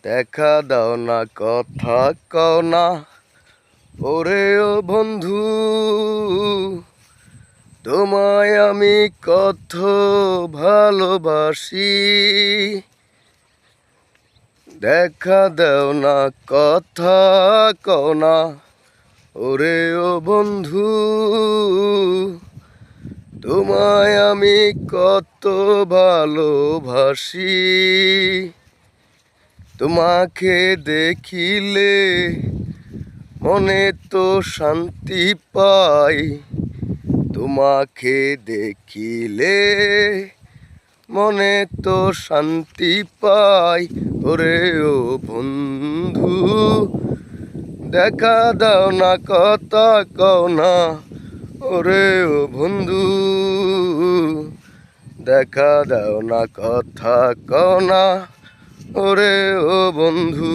দেখা দাও না, কথা কও না, ওরে ও বন্ধু, তোমায় আমি কত ভালোবাসি। দেখা দাও না, কথা কও না, ওরে ও বন্ধু, তোমায় আমি কত ভালোবাসি। তোমাকে দেখিলে মনে তো শান্তি পাই, তোমাকে দেখিলে মনে তো শান্তি পাই। ওরে ও বন্ধু, দেখা দাও না, কথা কও না, ওরে ও বন্ধু, দেখা দাও না, কথা কও না, ওরে ও বন্ধু।